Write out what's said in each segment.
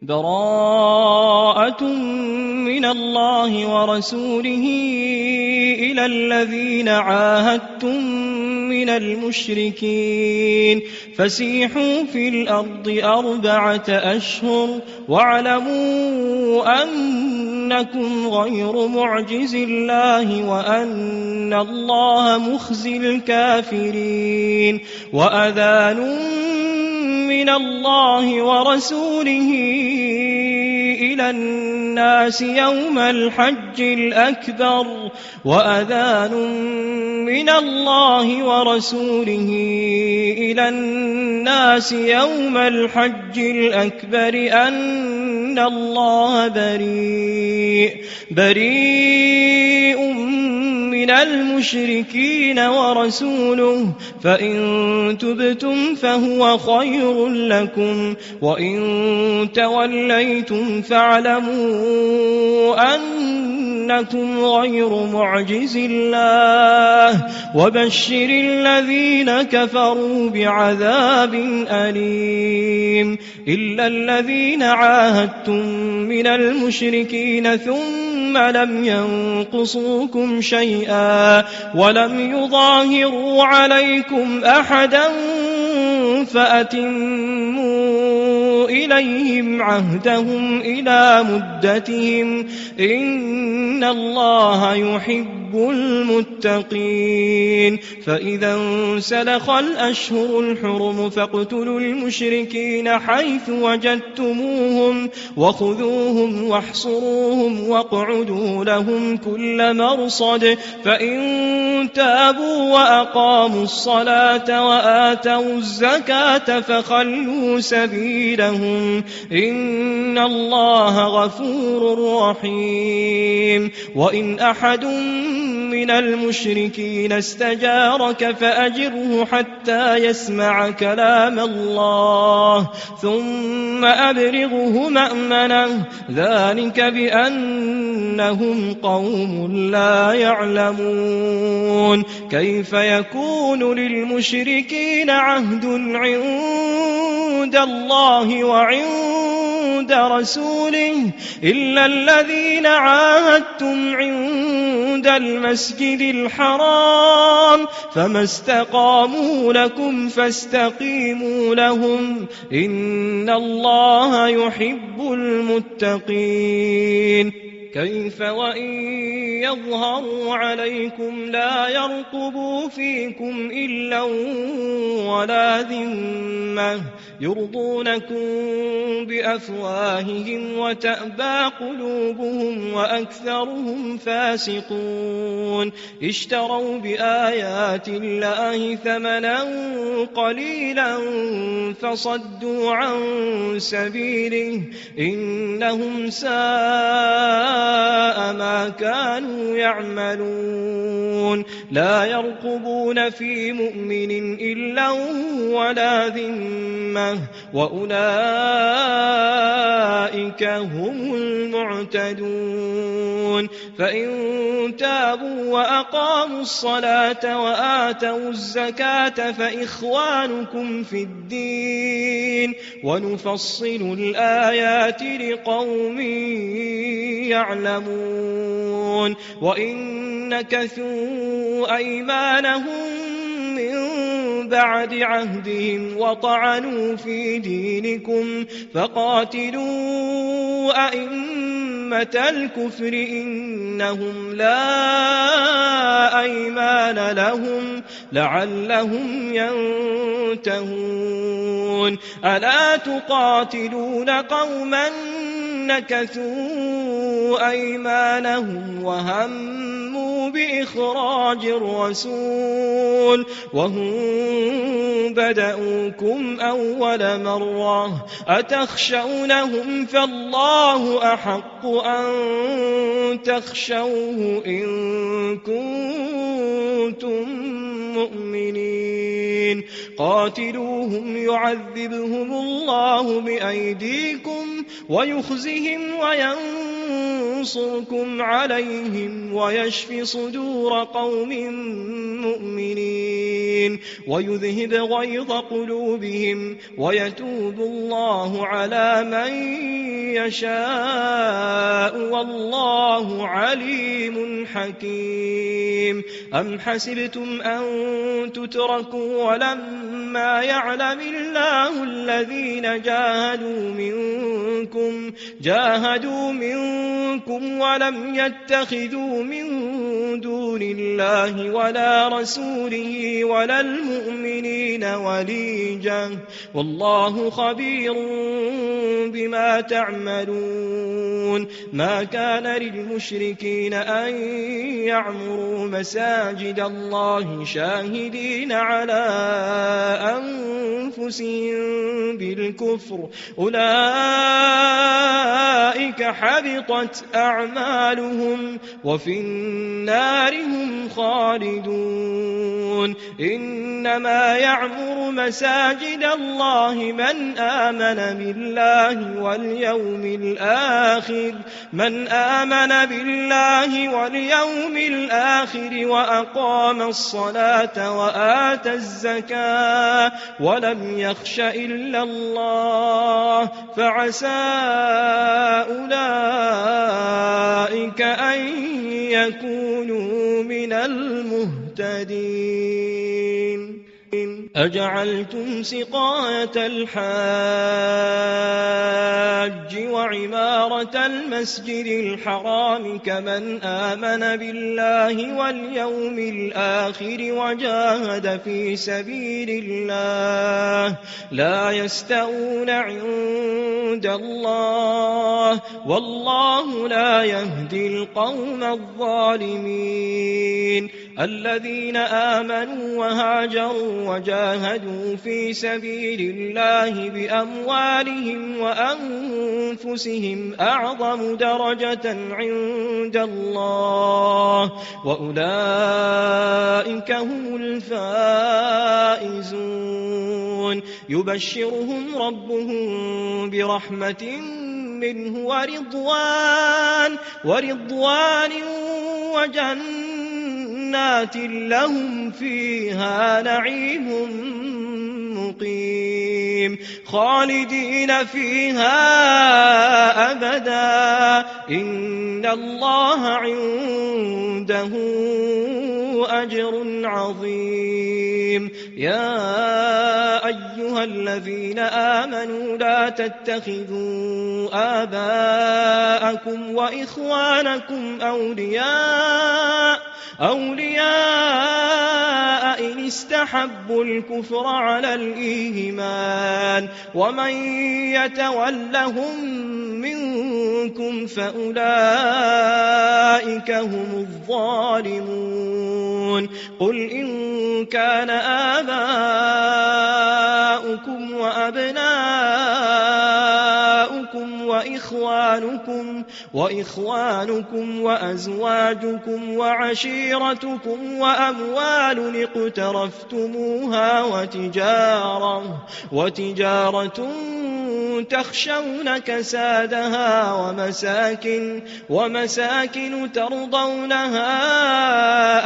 براءة من الله ورسوله إلى الذين عاهدتم من المشركين فسيحوا في الأرض 4 أشهر واعلموا أنكم غير معجز الله وأن الله مخزي الكافرين وأذان من الله ورسوله إلى الناس يوم الحج الأكبر وأذان من الله ورسوله إلى الناس يوم الحج الأكبر أن الله بريء من المشركين ورسوله فإن تبتم فهو خير لكم وإن توليتم فاعلموا أنكم غير معجز الله وبشر الذين كفروا بعذاب أليم إلا الذين عاهدتم من المشركين ثم لم ينقصوكم شيئا ولم يظاهروا عليكم أحدا فأتموا إليهم عهدهم إلى مدتهم إن الله يحب المتقين فإذا انسلخ الأشهر الحرم فاقتلوا المشركين حيث وجدتموهم وخذوهم واحصروهم واقعدوا لهم كل مرصد فإن تابوا وأقاموا الصلاة وآتوا الزكاة فخلوا سبيلهم إن الله غفور رحيم وإن أحد من المشركين استجارك فأجره حتى يسمع كلام الله ثم أبلغه مأمنه ذلك بأنهم قوم لا يعلمون كيف يكون للمشركين عهد عند الله وعند رسوله إلا الذين عاهدتم عند المسجد الحرام فما استقاموا لكم فاستقيموا لهم إن الله يحب المتقين كيف وإن يظهروا عليكم لا يرقبوا فيكم إلا ولا ذمة يرضونكم بأفواههم وتأبى قلوبهم وأكثرهم فاسقون اشتروا بآيات الله ثمنا قليلا فصدوا عن سبيله إنهم ساء ما كانوا يعملون لا يرقبون في مؤمن إلا ولا ذمة وأولئك هم المعتدون فإن تابوا وأقاموا الصلاة وآتوا الزكاة فإخوانكم في الدين ونفصل الآيات لقوم يعلمون وإن نكثوا أيمانهم من بعد عهدهم وطعنوا في دينكم فقاتلوا أئمة الكفر إنهم لا أيمان لهم لعلهم ينتهون ألا تقاتلون قوما نكثوا أيمانهم وهموا بإخراج الرسول وهم بدأوكم أول مرة أتخشونهم فالله أحق أن تخشوه إن كنتم مؤمنين قاتلوهم يعذبهم الله بأيديكم ويخزهم وينصركم عليهم ويشف صدور قوم مؤمنين ويذهب غيظ قلوبهم ويتوب الله على من يشاء والله عليم حكيم. أم حسبتم أن تتركوا ولما يعلم الله الذين جاهدوا منكم ولم يتخذوا من دون الله ولا رسوله ولا المؤمنين وليجا والله خبير بما تعملون. ما كان للمشركين أن يعمروا مساجد الله شاهدين على أنفسهم بالكفر أولئك حبطت أعمالهم وفي النار هم خالدون. إنما يعمر مساجد الله من آمن بالله واليوم الآخر وأقام الصلاة وآتى الزكاة ولم يخش إلا الله فعسى أولئك أن يكونوا من المهتدين. أجعلتم سقاية الحاج وعمارة المسجد الحرام كمن آمن بالله واليوم الآخر وجاهد في سبيل الله لا يستوون عند الله والله لا يهدي القوم الظالمين. الذين آمنوا وهاجروا وجاهدوا في سبيل الله بأموالهم وأنفسهم أعظم درجة عند الله وأولئك هم الفائزون. يبشرهم ربهم برحمة منه ورضوان وجنات لهم فيها نعيم مقيم خالدين فيها أبدا إن الله عنده أجر عظيم. يا أيها الذين آمنوا لا تتخذوا آباءكم وإخوانكم أولياء إن استحبوا الكفر على الإيمان ومن يتولهم منكم فأولئك هم الظالمون. قل إن كان آباؤكم وأبناؤكم وإخوانكم وأزواجكم وعشيرتكم وأموال اقترفتموها وتجارة تخشون كسادها ومساكن ترضونها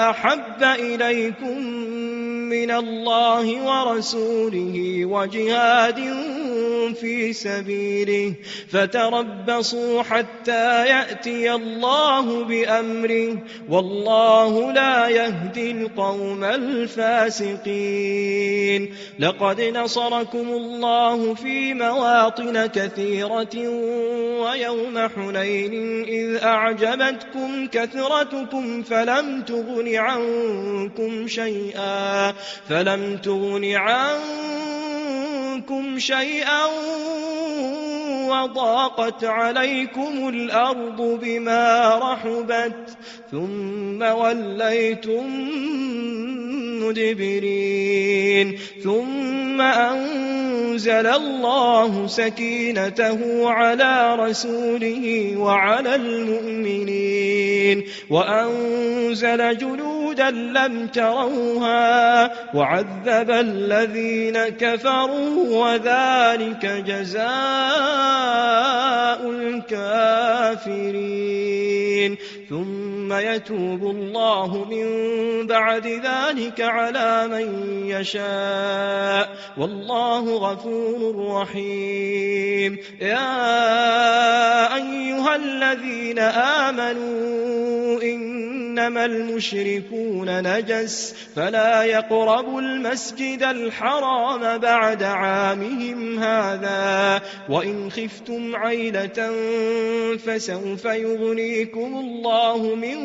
أحب إليكم من الله ورسوله وجهاد في سبيله فتربصوا حتى يأتي الله بأمره والله لا يهدي القوم الفاسقين. لقد نصركم الله في مواطن كثيرة ويوم حنين إذ أعجبتكم كثرتكم فلم تغن عنكم شيئا وضاقت عليكم الأرض بما رحبت ثم وليتم مدبرين. ثم أنزل الله سكينته على رسوله وعلى المؤمنين وأنزل جنودا لم تروها وعذب الذين كفروا وذلك جزاء الكافرين. ثم يتوب الله من بعد ذلك على من يشاء والله غفور رحيم. يا أيها الذين آمنوا إنما المشركون نجس فلا يقربوا المسجد الحرام بعد عامهم هذا وإن خفتم عيلة فسوف يغنيكم الله من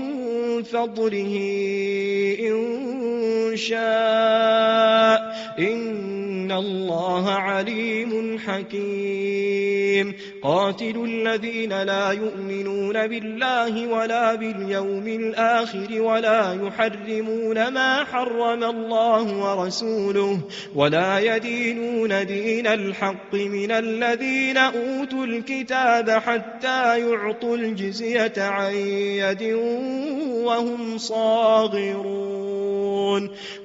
فضله إن شاء إن الله عليم حكيم قاتلوا الذين لا يؤمنون بالله ولا باليوم الآخر ولا يحرمون ما حرم الله ورسوله ولا يدينون دين الحق من الذين أوتوا الكتاب حتى يعطوا الجزية عن يد وهم صاغرون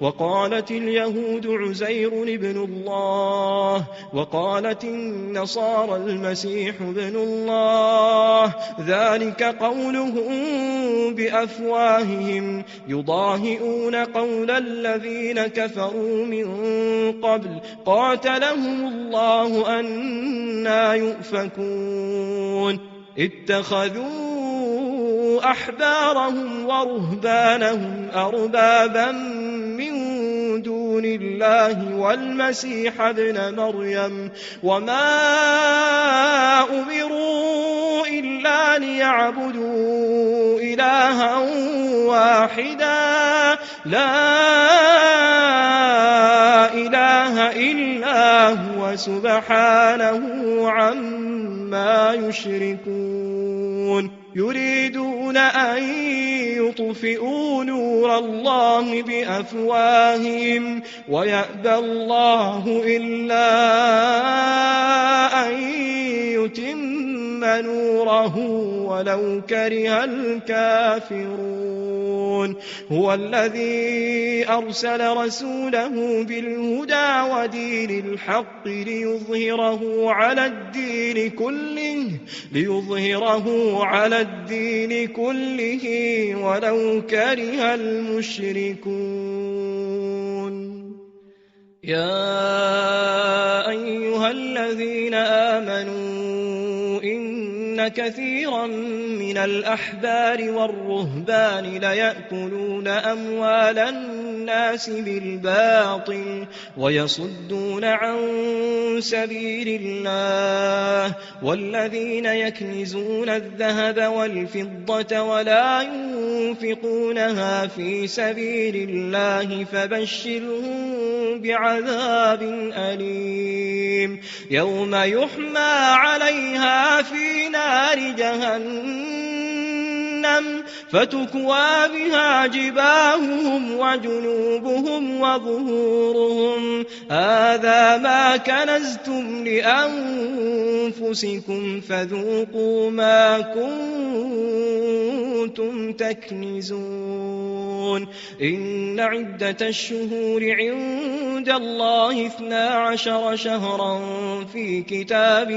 وقالت اليهود عزير ابن الله وقالت النصارى المسيح ابن الله ذلك قولهم بأفواههم يضاهئون قول الذين كفروا من قبل قاتلهم الله أنى يؤفكون اتخذوا أحبارهم ورهبانهم أربابا من دون الله والمسيح ابن مريم وما أمروا إلا ليعبدوا إلها واحدا لا إله إلا هو سبحانه عما يشركون يريدون أن يطفئوا نور الله بأفواههم ويأبى الله إلا أن يتم نوره ولو كره الكافرون هو الذي أرسل رسوله بالهدى ودين الحق ليظهره على الدين كله ولو كره المشركون يا أيها الذين آمنوا إن كثيرا من الأحبار والرهبان ليأكلون أموال الناس بالباطل ويصدون عن سبيل الله والذين يكنزون الذهب والفضة ولا ينفقونها في سبيل الله فبشرهم بعذاب أليم يوم يحمى عليها في نار جهنم فتكوى بها جباههم وجنوبهم وظهورهم هذا ما كنزتم لأنفسكم فذوقوا ما كنتم تكنزون إن عدة الشهور عند الله 12 شهرا في كتاب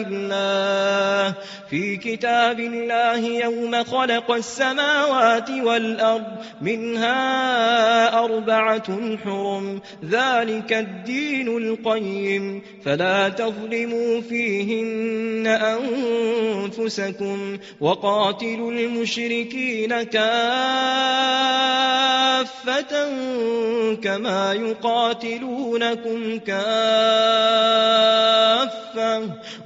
الله يوم خلق السماوات والأرض منها 4 حرم ذلك الدين القيم فلا تظلموا فيهن أنفسكم وقاتلوا المشركين كافة كما يقاتلونكم كافة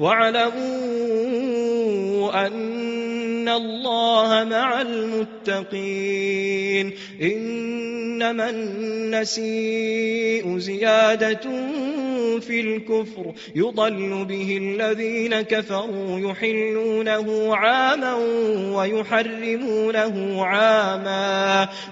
واعلموا أن الله مع المتقين إنما النسيء زيادة في الكفر يضل به الذين كفروا يحلونه عاما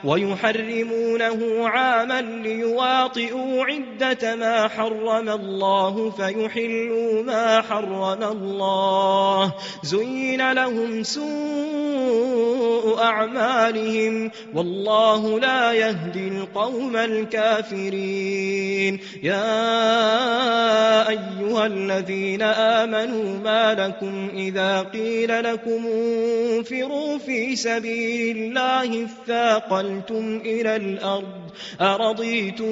ويحرمونه عاما ليواطئوا عدة ما حرم الله فيحلوا ما حرم الله زين لهم سوء أعمالهم والله لا يهدي القوم الكافرين يا أيها الذين آمنوا ما لكم إذا قيل لكم انفروا في سبيل الله اثاقلتم إلى الأرض أرضيتم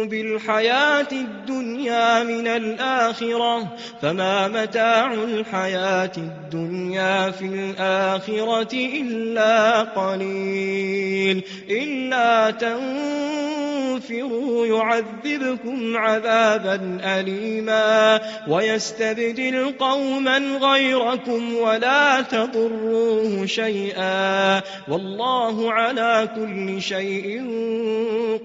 بالحياة الدنيا من الآخرة فما متاع الحياة الدنيا في الآخرة إلا قليل إلا تنفروا يعذبكم عذابا أليما ويستبدل قوما غيركم ولا تضروه شيئا والله على كل شيء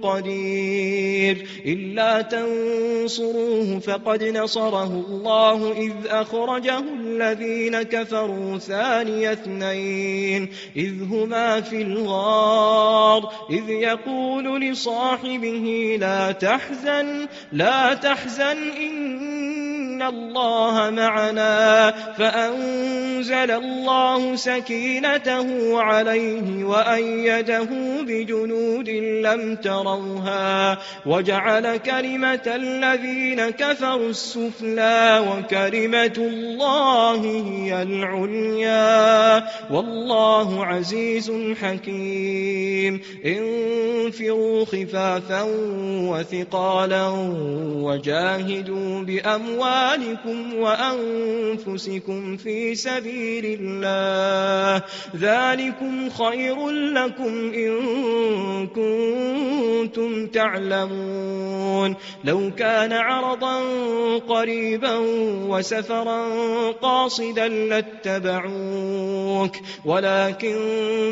قدير إلا تنصروه فقد نصره الله إذ أخرجه الذين كفروا ثاني اثنين إذ هما في الغار إذ يقول لصاحبه لا تحزن إن الله معنا فأنزل الله سكينته عليه وأيده بجنود لم تروها وجعل كلمة الذين كفروا السفلى وكلمة الله هي العليا والله عزيز حكيم انفروا خفافا وثقالا وجاهدوا بأموالكم وأنفسكم في سبيل الله ذلكم خير لكم إن كنتم تعلمون لو كان عرضا قريبا وسفرا قاصدا لاتبعوك ولكن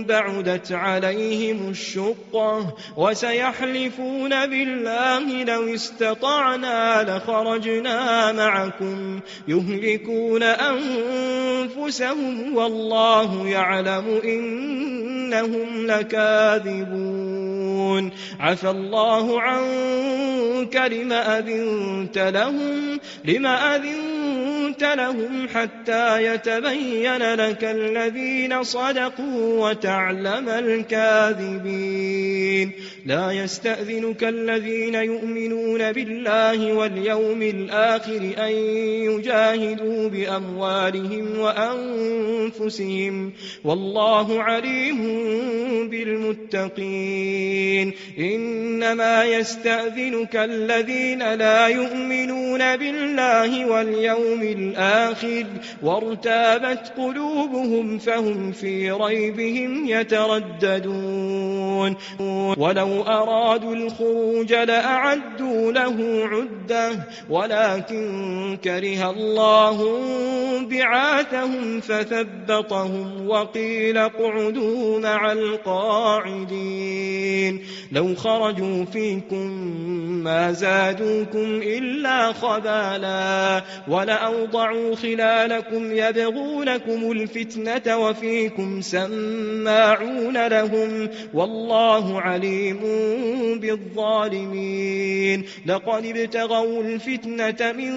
بعدت عليهم الشقة وسيحلفون بالله لو استطعنا لخرجنا معكم يهلكون أنفسهم والله يعلم إنهم لكاذبون عفى الله عنك لما أذنت لهم حتى يتبين لك الذين صدقوا وتعلم الكاذبين لا يستأذنك الذين يؤمنون بالله واليوم الآخر أن يجاهدوا بأموالهم وأنفسهم والله عليم بالمتقين إنما يستأذنك الذين لا يؤمنون بالله واليوم الآخر وارتابت قلوبهم فهم في ريبهم يترددون ولو أرادوا الخروج لأعدوا له عدة ولكن كره الله بعاثهم فثبطهم وقيل اقعدوا مع القاعدين لو خرجوا فيكم ما زادوكم إلا خبالا ولأوضعوا خلالكم يبغونكم الفتنة وفيكم سماعون لهم والله عليم بالظالمين لقد ابتغوا الفتنة من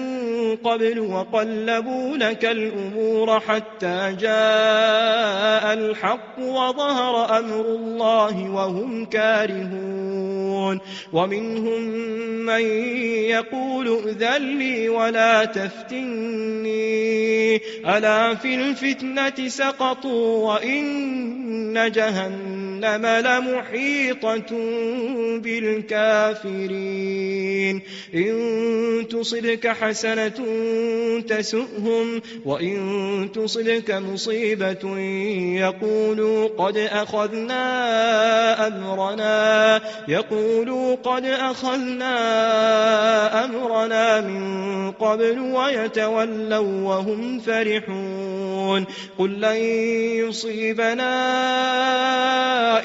قبل وقلبوا لك الأمور حتى جاء الحق وظهر أمر الله وهم كارهون ومنهم من يقول ائذن لي ولا تفتني ألا في الفتنة سقطوا وإن جهنم لمحيطة بالكافرين إن تصبك حسنة تسؤهم وإن تصبك مصيبة يقولوا قد أخذنا أمرنا من قبل ويتولوا وهم فرحون قل لن يصيبنا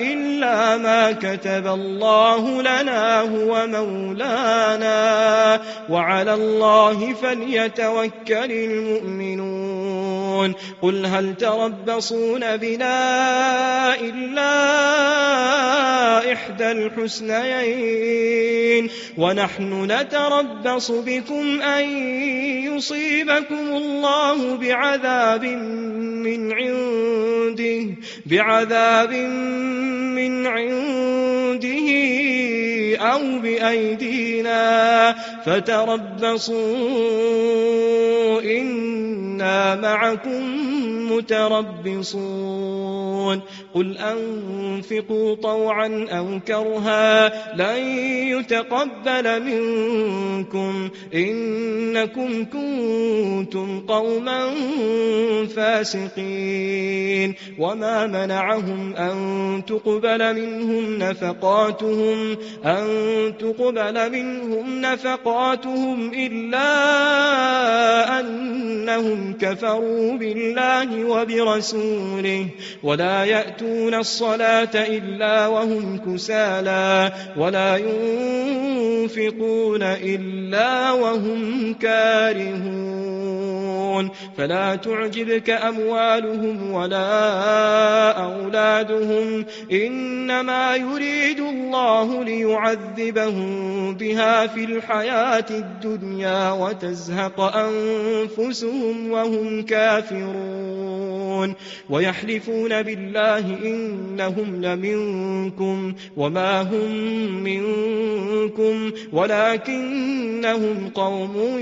إلا ما كتب الله لنا هو مولانا وعلى الله فليتوكل المؤمنون قل هل تربصون بنا إلا إحدى الحسنيين ونحن نتربص بكم أن يصيبكم الله بعذاب من عنده بعذاب من عنده أو بأيدينا فتربصوا إنا معكم متربصون قل أنفقوا طوعا أو كرها لن يتقبل منكم إنكم كنتم قوما فاسقين وما منعهم أن تقبل منهم نفقاتهم إلا أنهم كفروا بالله وبرسوله ولا يأتون الصلاة إلا وهم كسالى ولا ينفقون إلا وهم كارهون فلا تعجبك أموالهم ولا أولادهم إنما يريد الله ليعذبهم بها في الحياة الدنيا وتزهق أنفسهم وهم كافرون ويحلفون بالله إنهم لمنكم وما هم منكم ولكنهم قوم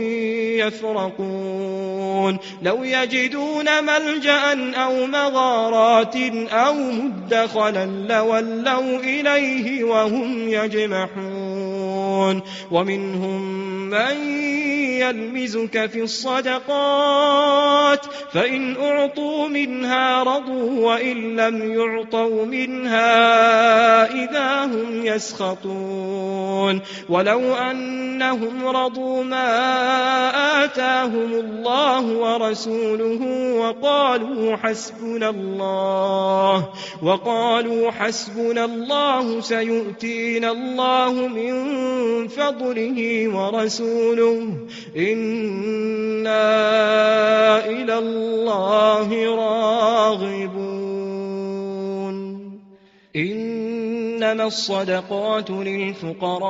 يفرقون لو يجدون ملجأ أو مغارات أو مدخلا لولوا إليه وهم يجمحون ومنهم من يلمزك في الصدقات فإن أعطوا منها رضوا وإن لم يعطوا منها إذا هم يسخطون ولو أنهم رضوا ما آتاهم الله ورسوله وقالوا حسبنا الله سيؤتينا الله من فضله ورسوله إنا إلى الله راغبون إنما الصدقات للفقراء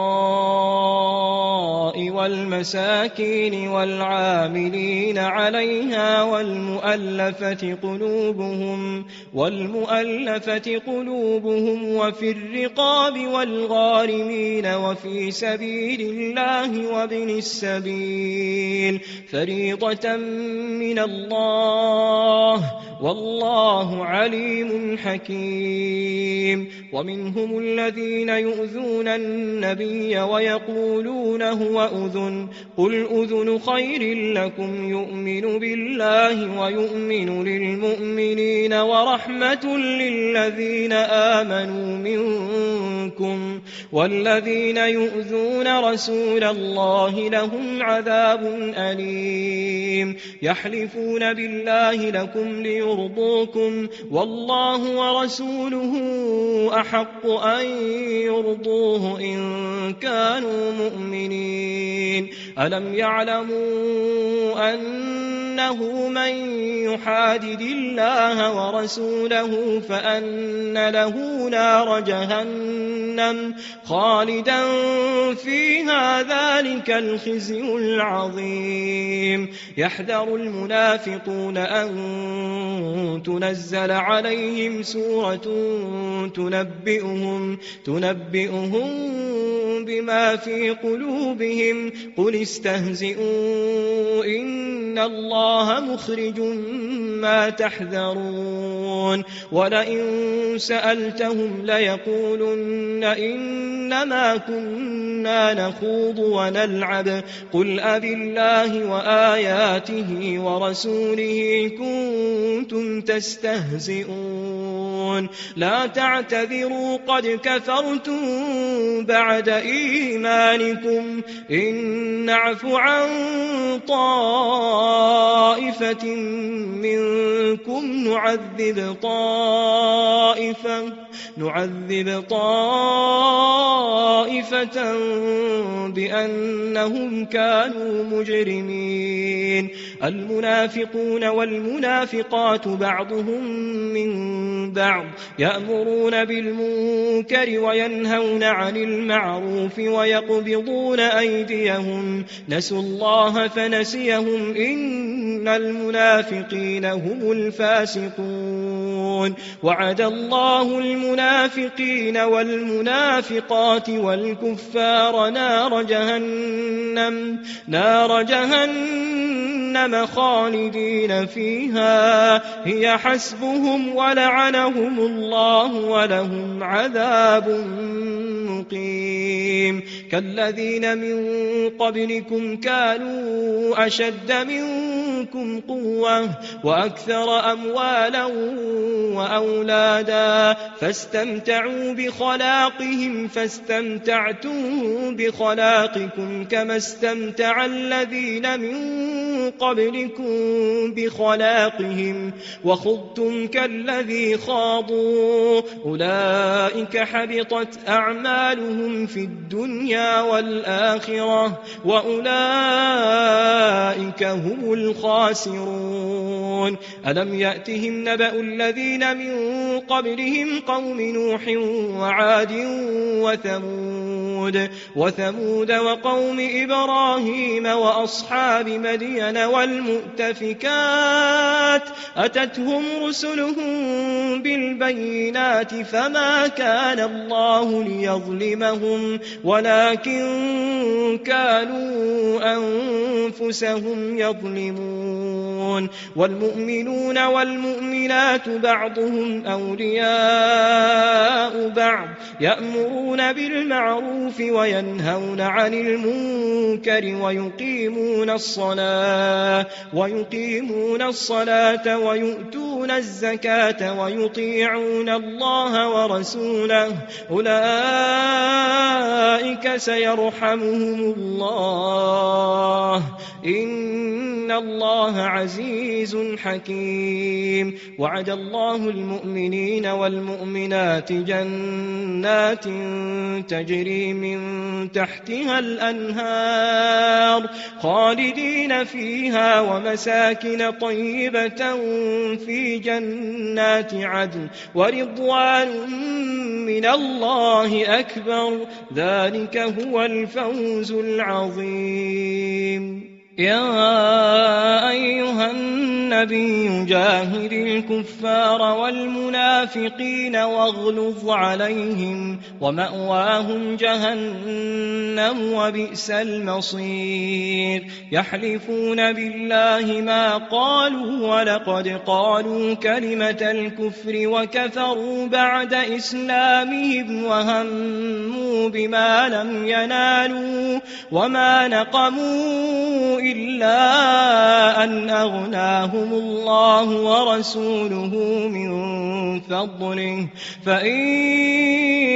والمساكين والعاملين عليها والمؤلفة قلوبهم وفي الرقاب والغارمين وفي سبيل الله وابن السبيل فريضة من الله والله عليم حكيم ومنهم الذين يؤذون النبي ويقولون هو أذن قل أذن خير لكم يؤمن بالله ويؤمن للمؤمنين ورحمة للذين آمنوا منكم والذين يؤذون رسول الله لهم عذاب أليم يحلفون بالله لكم ليرضوكم والله ورسوله أحق أن يرضوه إن كانوا مؤمنين ألم يعلموا أنه من يحادد الله ورسوله فأن له نار جهنم خالدا فيها ذلك الخزي العظيم يحذر المنافقون أن تنزل عليهم سورة تنبئهم بما في قلوبهم قل استهزئوا إن الله مخرج ما تحذرون ولئن سألتهم ليقولن إنما كنا نخوض ونلعب قل أبالله وآياته ورسوله كنتم تستهزئون لا تعتذروا قد كفرتم بعد إيمانكم إن نعف عن طائفة منكم نعذب طائفة بأنهم كانوا مجرمين المنافقون والمنافقات بعضهم من بعض يأمرون بالمنكر وينهون عن المعروف ويقبضون أيديهم نسوا الله فنسيهم إن إن المنافقين هم الفاسقون وعد الله المنافقين والمنافقات والكفار نار جهنم خالدين فيها هي حسبهم ولعنهم الله ولهم عذاب مقيم كالذين من قبلكم كانوا أشد منكم قوة وأكثر أموالا وأولادا فاستمتعوا بخلاقهم فاستمتعتم بخلاقكم كما استمتع الذين من قبلكم بخلاقهم وخضتم كالذي خاضوا أولئك حبطت أعمالهم في الدنيا والآخرة وأولئك هم الخاسرون ألم يأتهم نبأ الذين من قبلهم قوم نوح وعاد وثمود وقوم إبراهيم وأصحاب مدين والمؤتفكات أتتهم رسلهم بالبينات فما كان الله ليظلمهم ولكن كانوا أنفسهم يظلمون والمؤمنون والمؤمنات بعضهم أولياء بعض يأمرون بالمعروف وينهون عن المنكر ويقيمون الصلاة ويؤتون الزكاة ويطيعون الله ورسوله أولئك سيرحمهم الله إن الله عزيز حكيم وعد الله المؤمنين والمؤمنات جنات تجري من تحتها الأنهار خالدين فيها ومساكن طيبة في جنات عدن ورضوان من الله أكبر ذلك هو الفوز العظيم يا أيها النبي جاهد الكفار والمنافقين واغلظ عليهم ومأواهم جهنم وبئس المصير يحلفون بالله ما قالوا ولقد قالوا كلمة الكفر وكفروا بعد إسلامهم وهموا بما لم ينالوا وما نقموا إلا أن أغناهم الله ورسوله من فضله فإن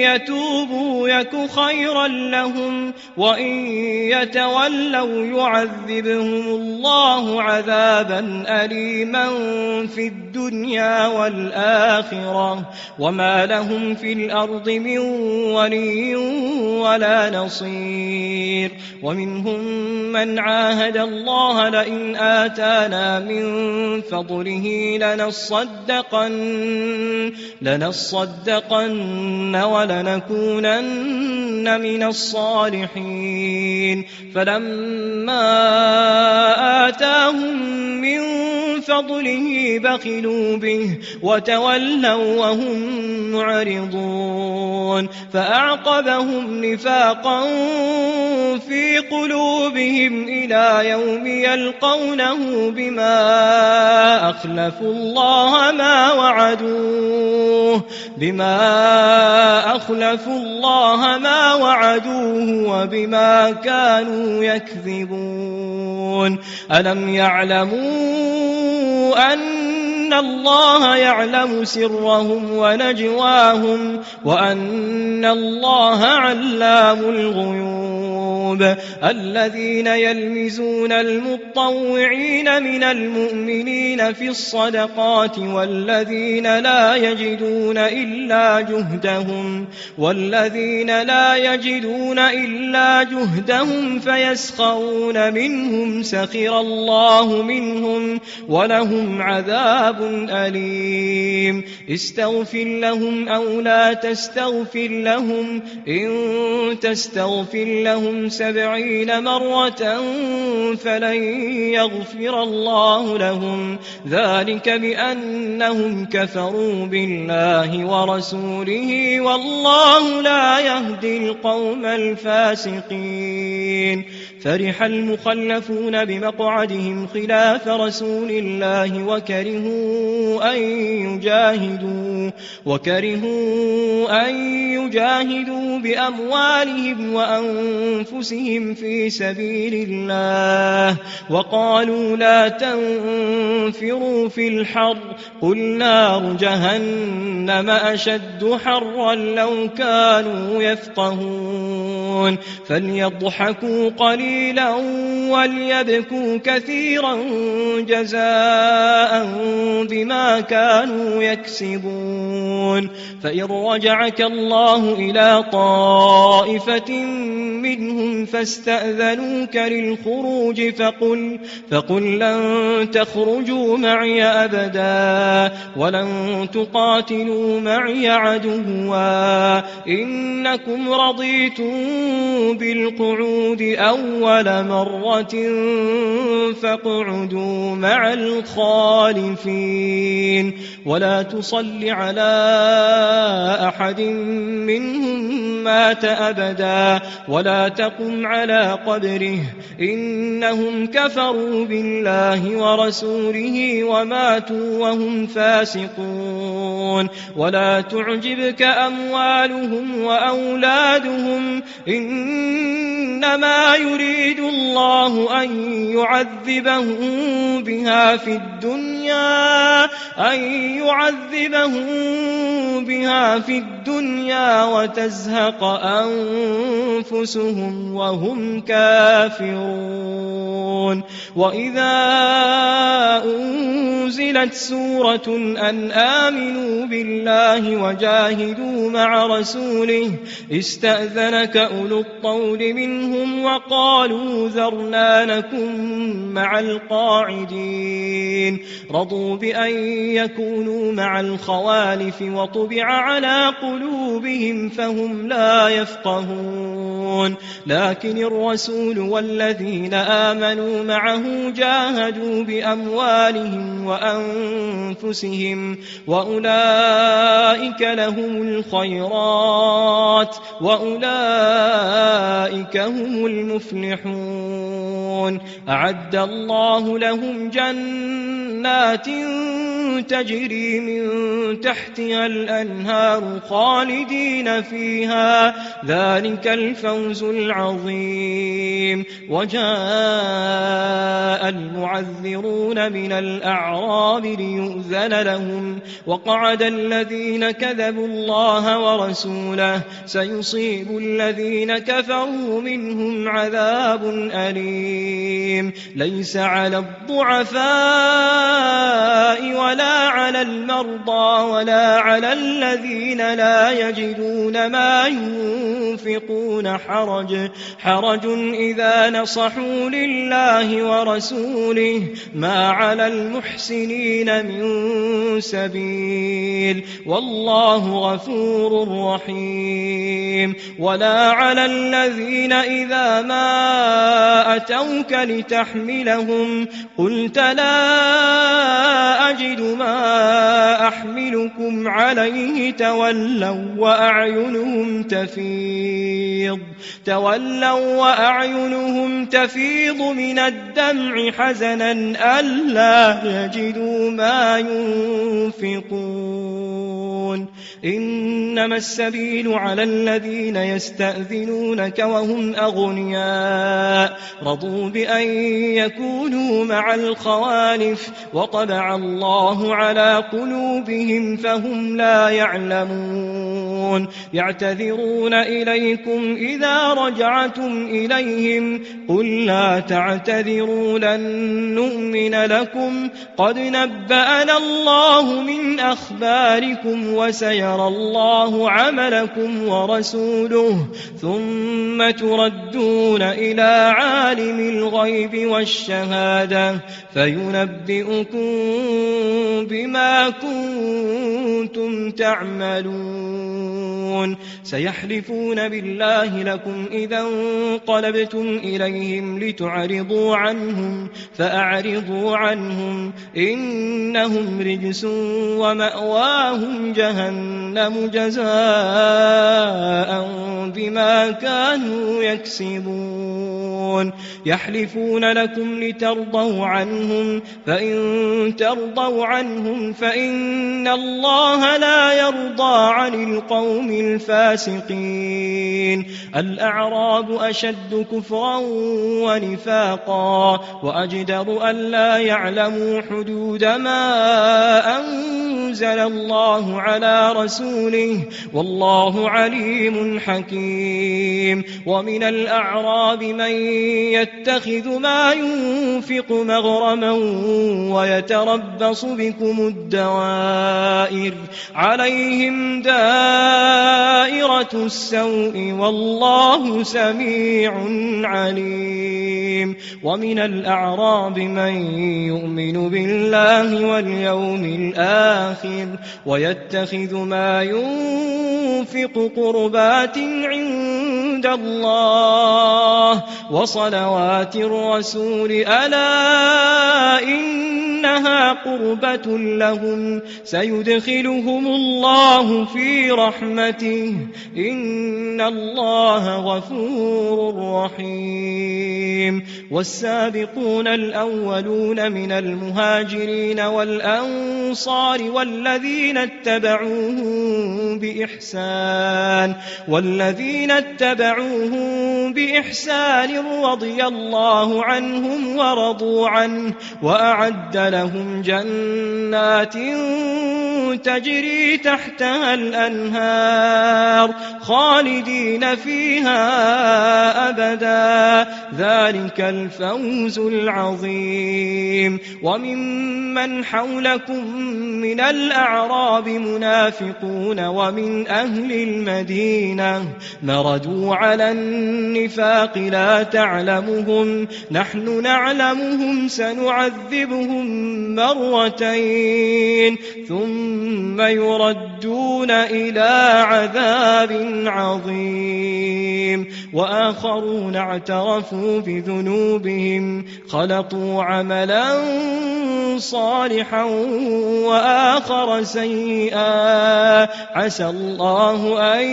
يتوبوا يك خيرا لهم وإن يتولوا يعذبهم الله عذابا أليما في الدنيا والآخرة وما لهم في الأرض من ولي ولا نصير ومنهم من عاهد الله لئن آتانا من فضله لنصدقن ولنكونن من الصالحين فلما آتاهم من فضله بخلوا به وتولوا وهم معرضون فأعقبهم نفاقا في قلوبهم إلى يوم يلقونه بما أخلفوا الله ما وعدوه وبما كانوا يكذبون ألم يعلموا أن الله يعلم سرهم ونجواهم وأن الله علام الغيوب الذين يلمزون المطوعين من المؤمنين في الصدقات والذين لا يجدون إلا جهدهم فيسخرون منهم سخر الله منهم ولهم عذاب أليم استغفر لهم أو لا تستغفر لهم إن تستغفر لهم 70 70 مرة فلن يغفر الله لهم، ذلك بأنهم كفروا بالله ورسوله والله لا يهدي القوم الفاسقين. فرح المخلفون بمقعدهم خلاف رسول الله وكرهوا أن يجاهدوا بأموالهم وأنفسهم في سبيل الله، وقالوا لا تنفروا في الحر قل نار جهنم أشد حرا لو كانوا يفقهون. فليضحكوا قليلا وليبكوا كثيرا جزاء بما كانوا يكسبون. فإن رجعك الله إلى طائفة منهم فاستأذنوك للخروج فقل لن تخرجوا معي أبدا ولن تقاتلوا معي عدوا إنكم رضيتم بالقعود أول مرة فاقعدوا مع الخالفين. ولا تصل على أحد منهم مات أبدا ولا تقم على قبره إنهم كفروا بالله ورسوله وماتوا وهم فاسقون. ولا تعجبك أموالهم وأولادهم إنما يريد الله أن يعذبهم بها في الدنيا وتزهق أنفسهم وهم كافرون. وإذا أنزلت سورة أن آمنوا بالله وجاهدوا مع رسوله استأذنك أولو الطول منهم وقالوا ذرنا نكن مع القاعدين. رضوا بأن يكونوا مع الخوالف وطبع على قلوبهم فهم لا يفقهون. لكن الرسول والذين آمنوا معه جاهدوا بأموالهم وأنفسهم وأولئك لهم الخيرات وأولئك هم المفلحون. أعد الله لهم جنات تجري من تحتها الأنهار خالدين فيها ذلك الفوز العظيم. وجاء المعذرون من الأعراب ليؤذن لهم وقعد الذين كذبوا الله ورسوله سيصيب الذين كفروا منهم عذاب أليم. ليس على الضعفاء ولا على المرضى ولا على الذين لا يجدون ما ينفقون حرج إذا نصحوا لله ورسوله ما على المحسنين من سبيل والله غفور رحيم. ولا على الذين إذا ما أتوك لتحملهم قلت لا أجد ما أحملكم عليه تولوا وأعينهم تفيض من الدمع حزنا ألا يجدوا ما ينفقون. إنما السبيل على الذين يستأذنونك وهم أغنياء رضوا بأن يكونوا مع الخوالف وطبع الله على قلوبهم فهم لا يعلمون. يعتذرون إليكم إذا رجعتم إليهم قل لا تعتذروا لن نؤمن لكم قد نبأنا الله من أخباركم وسيرى الله عملكم ورسوله ثم تردون إلى عالم الغيب والشهادة فينبئكم بما كنتم تعملون سيحلفون بالله لكم إذا انقلبتم إليهم لتعرضوا عنهم فأعرضوا عنهم إنهم رجس ومأواهم جهنم جزاء بما كانوا يكسبون يحلفون لكم لترضوا عنهم فإن ترضوا عنهم فإن الله لا يرضى عن القوم الفاسقين الأعراب أشد كفرا ونفاقا وأجدر ألا يعلموا حدود ما أنزل الله على رسوله والله عليم حكيم ومن الأعراب من يتخذ ما ينفق مغرما ويتربص بكم الدوائر عليهم دائرة السوء والله سميع عليم ومن الأعراب من يؤمن بالله واليوم الآخر ويتخذ ما ينفق قربات عند الله وصلوات الرسول ألا إنها قربة لهم سيدخلهم الله في رحمته إن الله غفور رحيم والسابقون الأولون من المهاجرين والأنصار والذين اتبعوهم بإحسان رضي الله عنهم ورضوا عنه وأعد لهم جنات تجري تحتها الأنهار خالدين فيها أبدا ذلك الفوز العظيم وممن حولكم من الأعراب منافقون ومن أهل المدينة مردوا على النفاق لا تعلمهم نحن نعلمهم سنعذبهم مرتين ثم يردون إلى عذاب عظيم وآخرون اعترفوا بذنوبهم خلطوا عملا صالحا وآخر سيئا عسى الله أن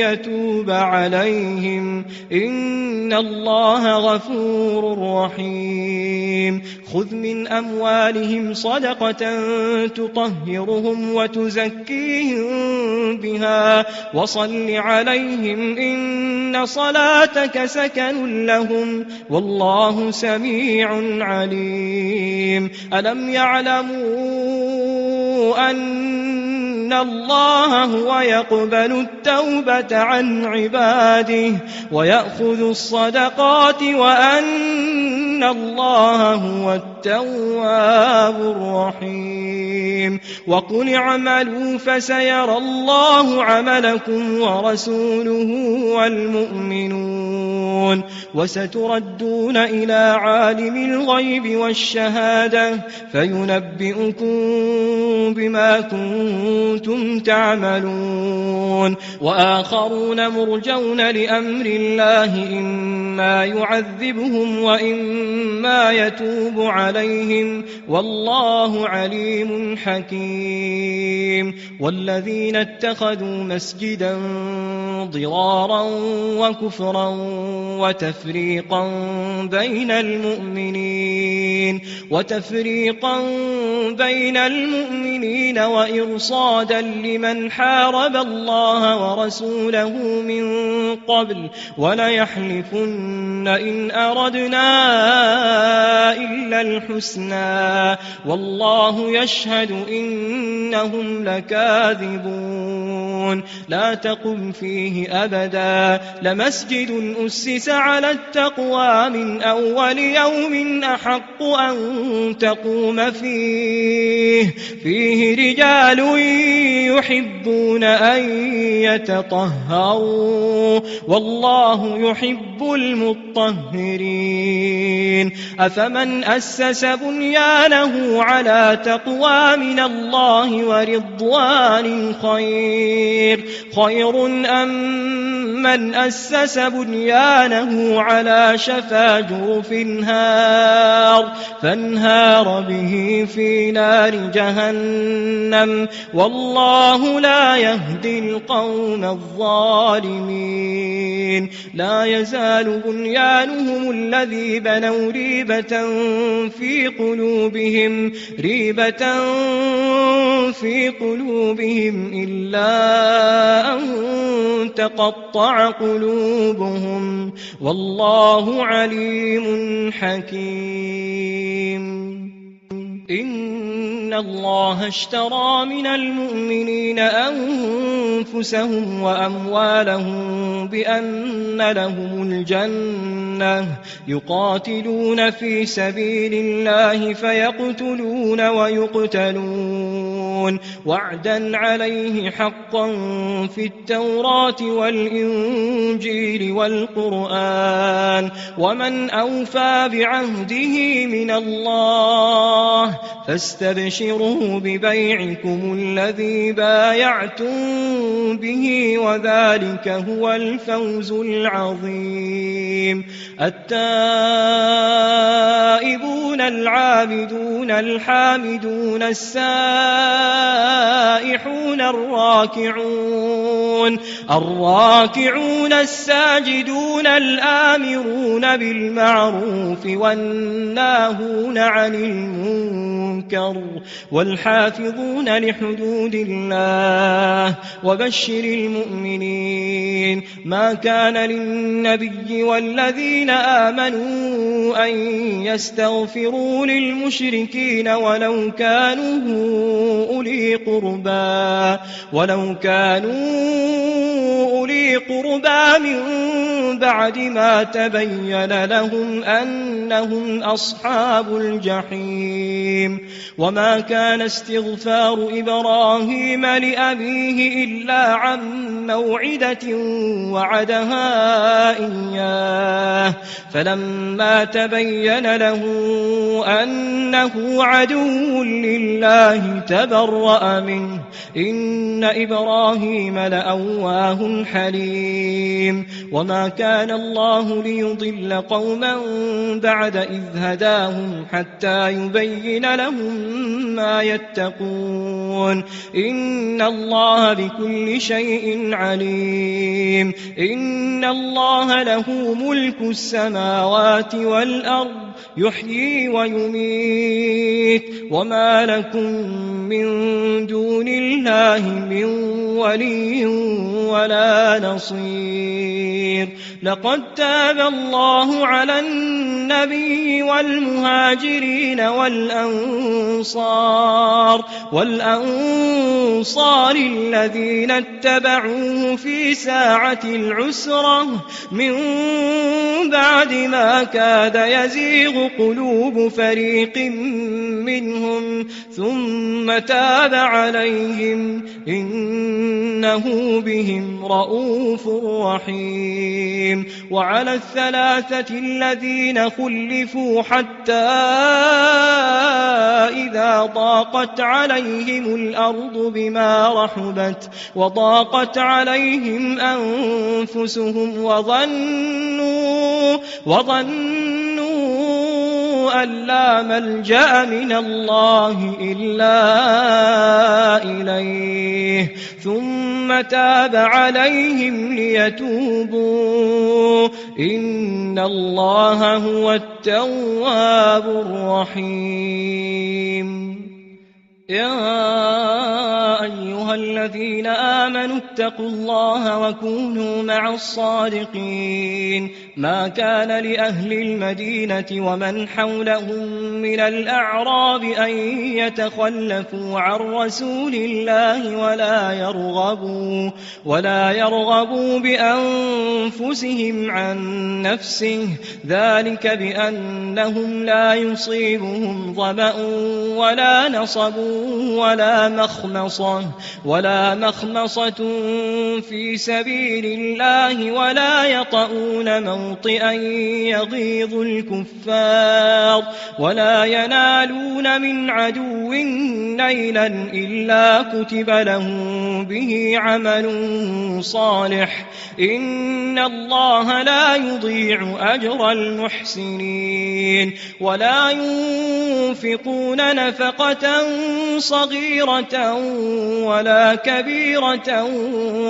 يتوب عليهم إن الله غفور رحيم خذ من أموالهم صدقة تطهرهم وتزكيهم بها وصل عليهم إن صلاتك سكن لهم والله سميع عليم ألم يعلموا أن الله هو يقبل التوبة عن عباده ويأخذ الصدقات وأن الله هو التواب الرحيم وقل اعملوا فسيرى الله عملكم ورسوله والمؤمنون وستردون إلى عالم الغيب والشهادة فينبئكم بما كنتم تعملون وآخرون مرجون لأمر الله إما يعذبهم وإما يتوب عليهم والله عليم حكيم والذين اتخذوا مسجدا ضرارا وكفرا وتفريقا بين المؤمنين وإرصادا لمن حارب الله ورسوله من قبل وليحلفن إن أردنا إلا الحسنى والله يشهد إنهم لكاذبون لا تقم فيه أبدا لمسجد أسس على التقوى من أول يوم أحق أن تقوم فيه رجال يحبون أن يتطهروا والله يحب المطهرين أفمن أسس بنيانه على تقوى من الله ورضوان خير أم من أسس بنيانه على شفا جرف فانهار به في نار جهنم والله لا يهدي القوم الظالمين لا يزال بنيانهم الذي بنوا ريبة في قلوبهم إلا أن تقطع قلوبهم والله عليم حكيم إن الله اشترى من المؤمنين أنفسهم وأموالهم بأن لهم الجنة يقاتلون في سبيل الله فيقتلون ويقتلون وعدا عليه حقا في التوراة والإنجيل والقرآن ومن أوفى بعهده من الله فاستبشروا ببيعكم الذي بايعتم به وذلك هو الفوز العظيم التائبون العابدون الحامدون السائحون الراكعون الساجدون الآمرون بالمعروف والناهون عن المنكر والحافظون لحدود الله وبشر المؤمنين ما كان للنبي والذين آمنوا أن يستغفروا للمشركين ولو كانوا أولي قربى من بعد ما تبين لهم أنهم أصحاب الجحيم وما كان استغفار إبراهيم لأبيه إلا عن موعدة وعدها إياه فلما تبين له أنه عدو لله تبرأ منه إن إبراهيم لأواه حليم وما كان الله ليضل قوما بعد إذ هداهم حتى يبين لهم ما يتقون إن الله بكل شيء عليم إن الله له ملك السماوات والأرض يحيي ويميت وما لكم من دون الله من ولي ولا نصير لقد تاب الله على النبي والمهاجرين والأنصار الذين اتبعوه في ساعة العسرة من بعد ما كاد يزيغ قلوب فريق منهم ثم تاب عليهم إنه بهم رؤوف رحيم وعلى الثلاثة الذين خلفوا حتى إذا ضاقت عليهم الأرض بما رحبت وضاقت عليهم أنفسهم وظنوا أن لا ملجأ من الله إلا إليه ثم تاب عليهم ليتوبوا إن الله هو التواب الرحيم يا أيها الذين آمنوا اتقوا الله وكونوا مع الصادقين ما كان لأهل المدينة ومن حولهم من الأعراب أن يتخلفوا عن رسول الله ولا يرغبوا بأنفسهم عن نفسه، ذلك بأنهم لا يصيبهم ظمأ ولا نصب ولا مخمصة في سبيل الله ولا يطؤون موطئا يغيظ الكفار ولا ينالون من عدو نيلا إلا كتب لهم به عمل صالح، إن الله لا يضيع أجر المحسنين. ولا ينفقون نفقة صغيرة ولا كبيرة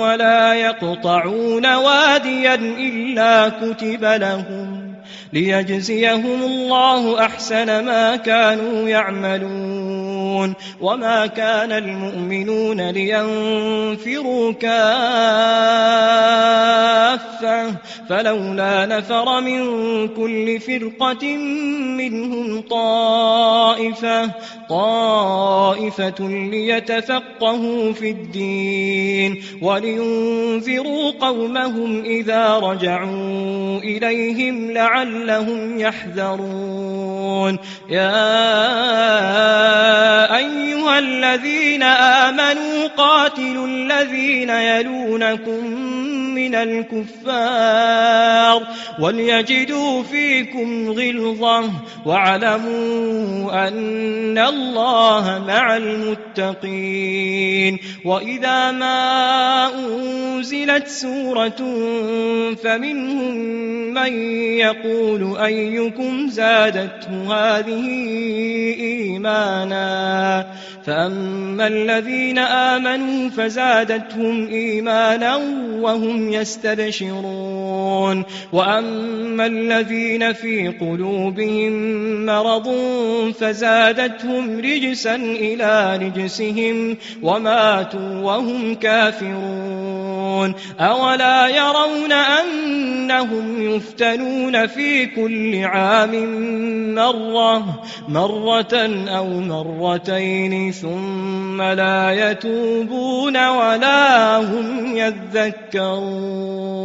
ولا يقطعون واديا إلا كتب لهم ليجزيهم الله أحسن ما كانوا يعملون. وما كان المؤمنون لينفروا كافة، فلولا نفر من كل فرقة منهم طائفة ليتفقهوا في الدين ولينذروا قومهم إذا رجعوا إليهم لعلهم يحذرون. يا أيها الذين آمنوا قاتلوا الذين يلونكم من الكفار وليجدوا فيكم غلظة واعلموا أن الله مع المتقين. وإذا ما أنزلت سورة فمنهم من يقول أيكم زادته هذه إيمانا، فأما الذين آمنوا فزادتهم إيمانا وهم يستبشرون، وأما الذين في قلوبهم مرض فزادتهم رجسا إلى رجسهم وماتوا وهم كافرون. أولا يرون أنهم يفتنون في كل عام مرة أو مرتين ثم لا يتوبون ولا هم يذكرون.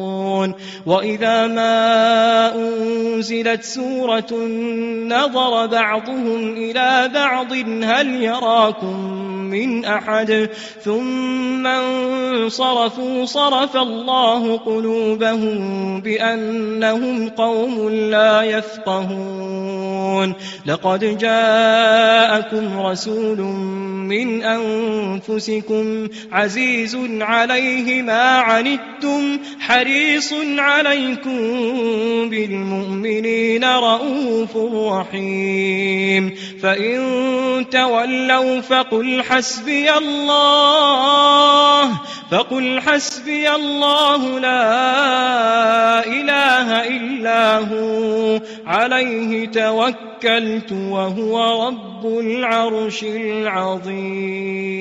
وإذا ما أنزلت سورة نظر بعضهم إلى بعض هل يراكم من أحد ثم انصرفوا صرف الله قلوبهم بأنهم قوم لا يفقهون. لقد جاءكم رسول من أنفسكم عزيز عليه ما عنتم حريص عليكم بالمؤمنين رؤوف رحيم. فإن تولوا فقل حسبي الله لا إله إلا هو عليه توكلت وهو رب العرش العظيم.